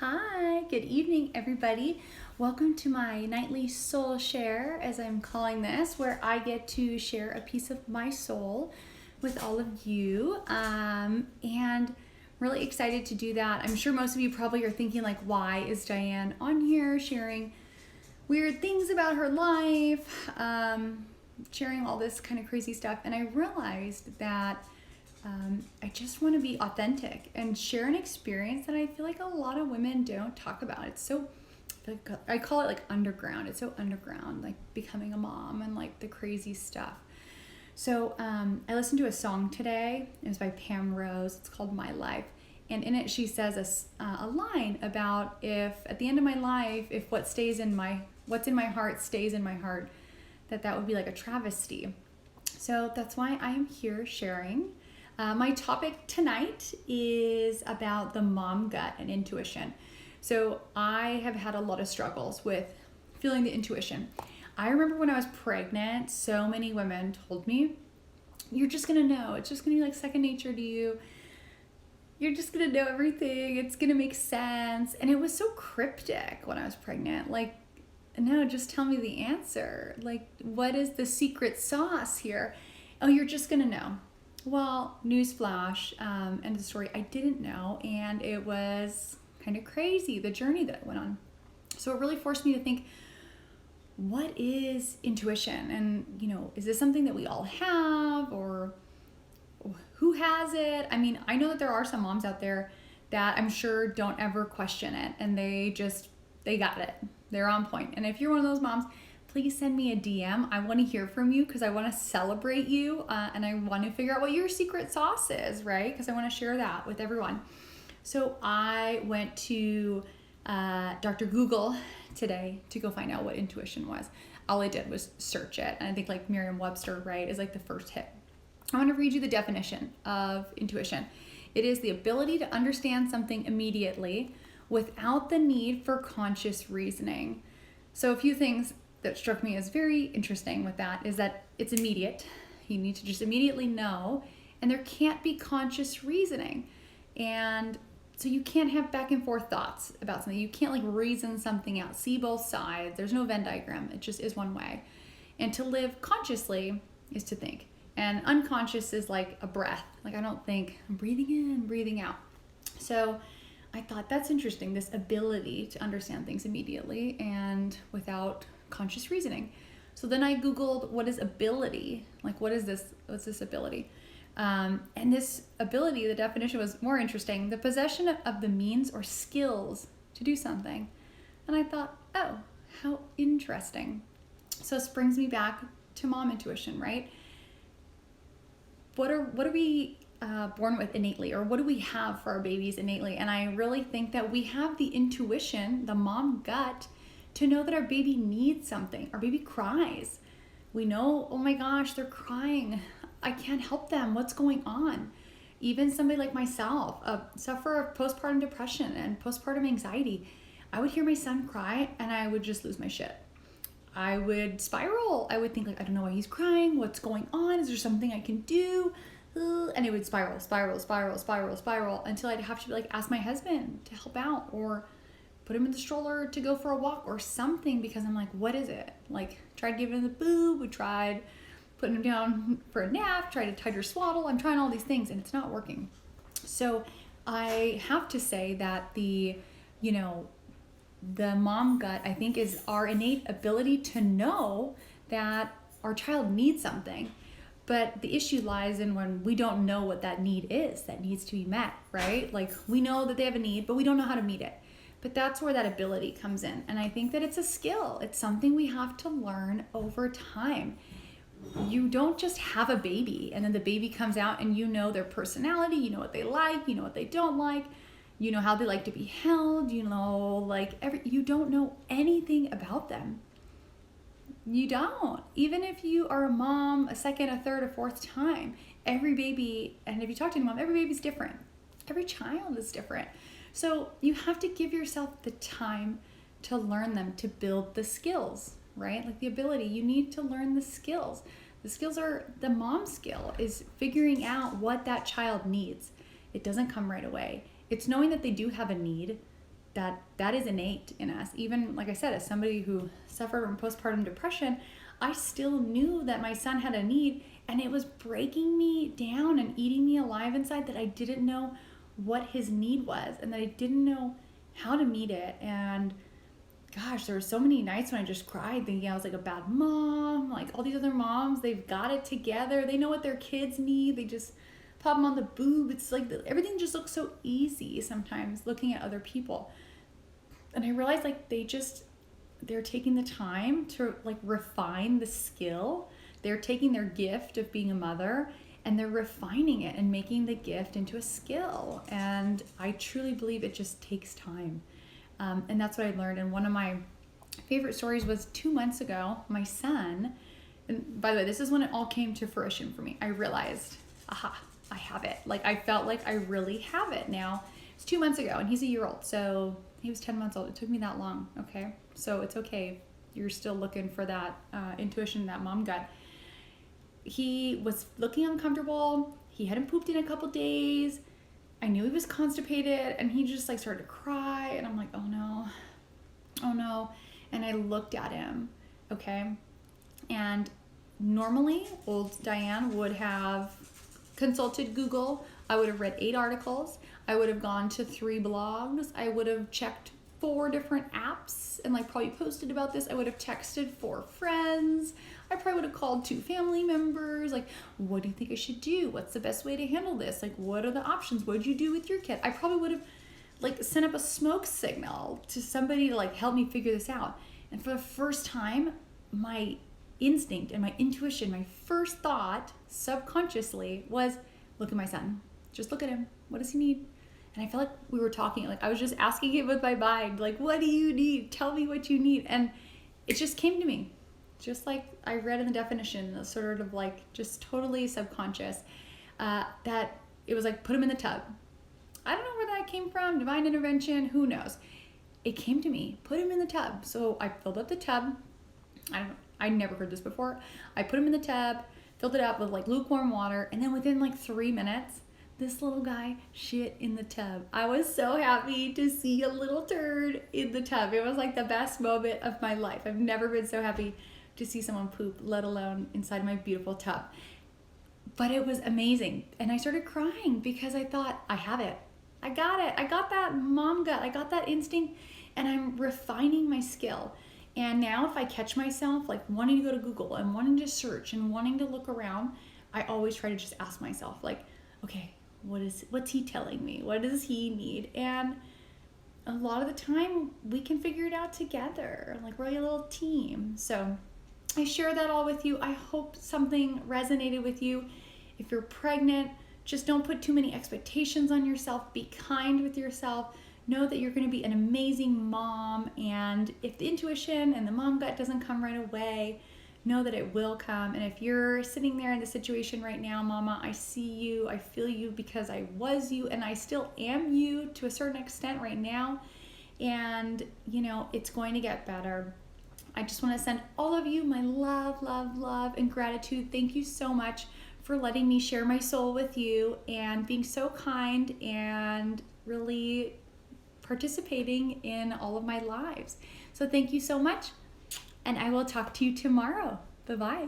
Hi, good evening, everybody. Welcome to my nightly soul share, as I'm calling this, where I get to share a piece of my soul with all of you. And really excited to do that. I'm sure most of you probably are thinking, like, why is Diane on here sharing weird things about her life, sharing all this kind of crazy stuff? And I realized that I just want to be authentic and share an experience that I feel like a lot of women don't talk about. It's so, I call it like underground. It's so underground, like becoming a mom and like the crazy stuff. So I listened to a song today. It was by Pam Rose. It's called My Life. And in it, she says a line about if at the end of my life, if what's in my heart stays in my heart, that would be like a travesty. So that's why I am here sharing. My topic tonight is about the mom gut and intuition. So I have had a lot of struggles with feeling the intuition. I remember when I was pregnant, so many women told me, you're just going to know. It's just going to be like second nature to you. You're just going to know everything. It's going to make sense. And it was so cryptic when I was pregnant. like, no, just tell me the answer. Like, what is the secret sauce here? Oh, you're just going to know. Well, newsflash, end of story, I didn't know, and it was kind of crazy, the journey that I went on. So it really forced me to think, what is intuition? And, is this something that we all have, or who has it? I mean, I know that there are some moms out there that I'm sure don't ever question it, and they got it. They're on point. And if you're one of those moms, please send me a DM. I want to hear from you because I want to celebrate you and I want to figure out what your secret sauce is, right? Because I want to share that with everyone. So I went to Dr. Google today to go find out what intuition was. All I did was search it. And I think like Merriam-Webster, right, is like the first hit. I want to read you the definition of intuition. It is the ability to understand something immediately without the need for conscious reasoning. So a few things that struck me as very interesting with that is that it's immediate. You need to just immediately know, and there can't be conscious reasoning. And so you can't have back and forth thoughts about something. You can't like reason something out, see both sides. There's no Venn diagram. It just is one way. And to live consciously is to think. And unconscious is like a breath. Like I don't think, I'm breathing in, breathing out. So I thought that's interesting, this ability to understand things immediately and without conscious reasoning. So then I Googled, what is ability? Like, what's this ability? And this ability, the definition was more interesting. The possession of the means or skills to do something. And I thought, oh, how interesting. So this brings me back to mom intuition, right? What are we born with innately, or what do we have for our babies innately? And I really think that we have the intuition, the mom gut, to know that our baby needs something. Our baby cries. We know, oh my gosh, they're crying. I can't help them. What's going on? Even somebody like myself, suffer of postpartum depression and postpartum anxiety. I would hear my son cry and I would just lose my shit. I would spiral. I would think like, I don't know why he's crying. What's going on? Is there something I can do? And it would spiral until I'd have to ask my husband to help out, or put him in the stroller to go for a walk or something, because I'm like, what is it? Like, tried giving him the boob, we tried putting him down for a nap, tried to hydro swaddle. I'm trying all these things and it's not working. So I have to say that the mom gut, I think, is our innate ability to know that our child needs something. But the issue lies in when we don't know what that need is that needs to be met, right? Like, we know that they have a need, but we don't know how to meet it. But that's where that ability comes in. And I think that it's a skill. It's something we have to learn over time. You don't just have a baby and then the baby comes out and you know their personality, you know what they like, you know what they don't like, you know how they like to be held, you don't know anything about them. You don't. Even if you are a mom a second, a third, a fourth time, every baby, and if you talk to a mom, every baby's different. Every child is different. So you have to give yourself the time to learn them, to build the skills, right? Like the ability, you need to learn the skills. The skills are, the mom skill is figuring out what that child needs. It doesn't come right away. It's knowing that they do have a need, that is innate in us. Even, like I said, as somebody who suffered from postpartum depression, I still knew that my son had a need, and it was breaking me down and eating me alive inside that I didn't know what his need was and that I didn't know how to meet it. And gosh, there were so many nights when I just cried thinking I was like a bad mom. Like all these other moms, they've got it together. They know what their kids need. They just pop them on the boob. It's like everything just looks so easy sometimes looking at other people. And I realized like they're taking the time to like refine the skill. They're taking their gift of being a mother and they're refining it and making the gift into a skill. And I truly believe it just takes time. And that's what I learned. And one of my favorite stories was 2 months ago, my son, and by the way, this is when it all came to fruition for me. I realized, aha, I have it. Like I felt like I really have it now. It's 2 months ago and he's a year old. So he was 10 months old. It took me that long. Okay. So it's okay. You're still looking for that intuition, that mom gut. He was looking uncomfortable. He hadn't pooped in a couple days. I knew he was constipated and he just like started to cry and I'm like, oh no. And I looked at him, okay? And normally old Diane would have consulted Google. I would have read 8 articles. I would have gone to 3 blogs. I would have checked 4 different apps and like probably posted about this. I would have texted 4 friends. I probably would have called 2 family members. Like, what do you think I should do? What's the best way to handle this? Like, what are the options? What would you do with your kid? I probably would have like sent up a smoke signal to somebody to like help me figure this out. And for the first time, my instinct and my intuition, my first thought subconsciously was, look at my son. Just look at him. What does he need? And I felt like we were talking, like I was just asking him with my mind, like, what do you need? Tell me what you need. And it just came to me. Just like I read in the definition, sort of like just totally subconscious, that it was like, put him in the tub. I don't know where that came from, divine intervention, who knows. It came to me, put him in the tub. So I filled up the tub. I never heard this before. I put him in the tub, filled it up with like lukewarm water, and then within like 3 minutes, this little guy shit in the tub. I was so happy to see a little turd in the tub. It was like the best moment of my life. I've never been so happy to see someone poop, let alone inside my beautiful tub. But it was amazing. And I started crying because I thought, I have it. I got it. I got that mom gut. I got that instinct, and I'm refining my skill. And now if I catch myself like wanting to go to Google and wanting to search and wanting to look around, I always try to just ask myself like, okay, what's he telling me? What does he need? And a lot of the time we can figure it out together. Like we're like a little team. So I share that all with you. I hope something resonated with you. If you're pregnant, just don't put too many expectations on yourself. Be kind with yourself. Know that you're going to be an amazing mom. And if the intuition and the mom gut doesn't come right away, know that it will come. And if you're sitting there in the situation right now, mama, I see you, I feel you, because I was you and I still am you to a certain extent right now. And you know, it's going to get better. I just want to send all of you my love, love, love, and gratitude. Thank you so much for letting me share my soul with you and being so kind and really participating in all of my lives. So thank you so much, and I will talk to you tomorrow. Bye-bye.